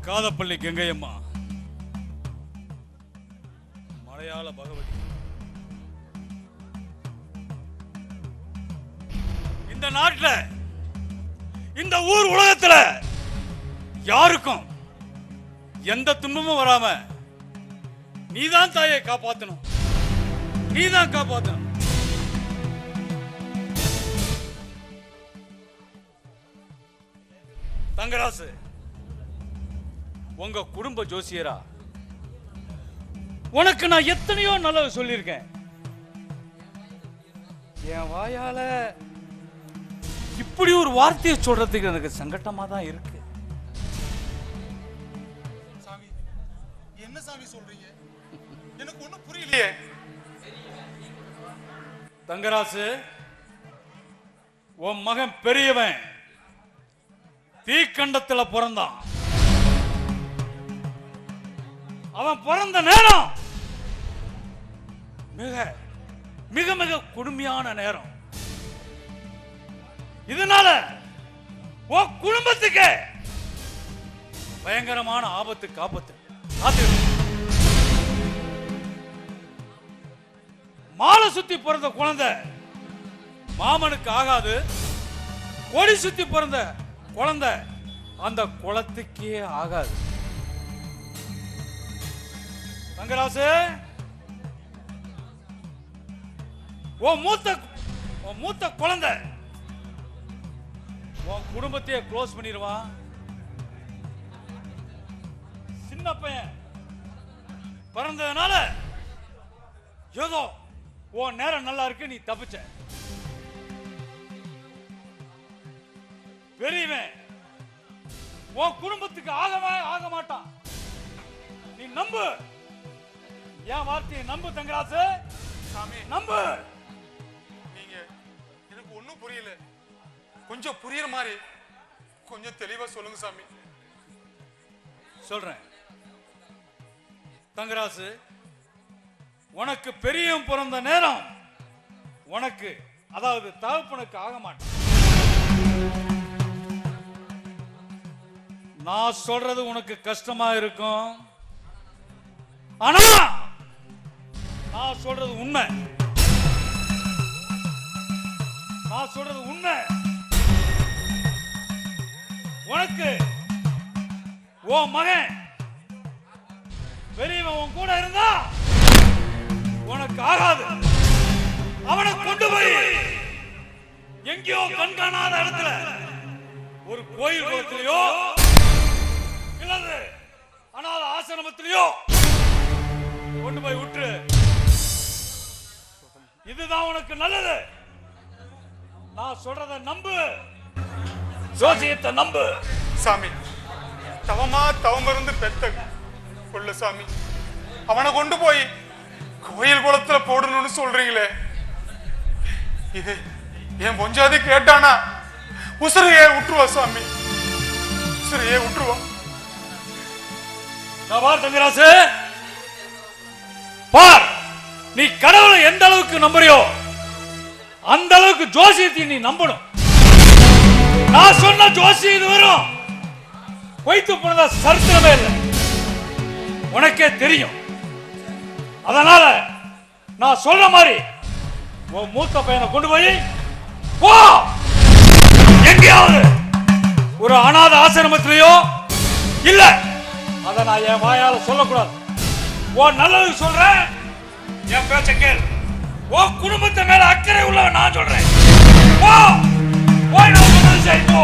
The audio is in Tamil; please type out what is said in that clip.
காதப்பள்ளி கங்கையம்மா, மலையாள பகவதி. இந்த நாட்டில், இந்த ஊர் உலகத்துல யாருக்கும் எந்த துன்பமும் வராம நீதான் தாயை காப்பாத்தணும், நீதான் காப்பாத்தணும். தங்கராசு, உங்க குடும்ப ஜோசியரா உனக்கு நான் எத்தனையோ நல்லது சொல்லியிருக்கேன். என் வாயால இப்படி ஒரு வார்த்தையை சொல்றதுக்கு எனக்கு சங்கட்டமா தான் இருக்கு. சாமி, என்ன சாமி சொல்றீங்க? எனக்கு ஒண்ணும் புரியலையே. தங்கராசு, உன் மகன் பெரியவன் தீக்கண்டத்துல பிறந்தான். அவன் பிறந்த நேரம் மிக மிக மிக கொடுமையான நேரம். இதனால உன் குடும்பத்துக்கு பயங்கரமான ஆபத்து காப்பத்து. மாலை சுத்தி பிறந்த குழந்தை மாமனுக்கு ஆகாது, கொடி சுத்தி பிறந்த குழந்தை அந்த குளத்துக்கே ஆகாது. தங்கராசு, உன் மூத்த குழந்தை உன் குடும்பத்தையே க்ளோஸ் பண்ணிடுவான். சின்ன பையன் பிறந்ததுனால ஏதோ உன் நேரம் நல்லா இருக்கு, நீ தப்பிச்ச. பெரியவன் உன் குடும்பத்துக்கு ஆகவே ஆக மாட்டான். நீ நம்பு, என் வார்த்தையை நம்பு தங்கராசு. சாமி, நம்பு. நீங்க எனக்கு ஒண்ணும் புரியல. கொஞ்சம் புரியுற மாதிரி கொஞ்சம் தெளிவா சொல்லுங்க சாமி. சொல்றேன் தங்கராசு, உனக்கு பெரியவன் பிறந்த நேரம் உனக்கு, அதாவது தகப்பனுக்கு ஆக மாட்டான். நான் சொல்றது உனக்கு கஷ்டமா இருக்கும், ஆனா நான் சொல்றது உண்மை. நான் சொல்றது உண்மை. உனக்கு உன் மகன் பெரியவன் உன் கூட இருந்தா உனக்கு ஆகாது. அவனை கொண்டு போய் எங்கேயோ கண்காணாத இடத்துல ஒரு கோயில் குளத்திலேயோ இல்லது அனாதை ஆசிரமத்திலேயோ கொண்டு போய் விட்டு. இதுதான் உனக்கு நல்லது. நான் சொல்றத நம்பு, ஜோசியத்தை நம்பு. சாமி, தவம் இருந்து பெத்த கொள்ள சாமி, அவனை கொண்டு போய் கோயில் குளத்துல போடணும்னு சொல்றீங்களே, இது என் பொஞ்சாதி கேட்டானா உசுரையே விட்டுருவா சாமி, உசுரையே விட்டுருவா. தங்கராசு, பார், நீ கடவுளை எந்த அளவுக்கு நம்புறியோ அந்த அளவுக்கு ஜோசியத்தை நீ நம்பணும். நான் சொன்ன ஜோசியம் இது வரும் பொய்த்து போனதா சரித்திரமே இல்லை, உனக்கே தெரியும். அதனால நான் சொல்ற மாதிரி உன் மூத்த பையனை கொண்டு போய் போ, எங்கேயாவது ஒரு அனாதை ஆசிரமத்திலேயோ இல்ல, அதை நான் என் வாயால சொல்லக்கூடாது. உன் நல்லது சொல்றேன், என் பேச்ச கேள். உன் குடும்பத்தை மேல அக்கறை உள்ளவன் நான் சொல்றேன். போ, போய் நான் சொன்னது செய், போ.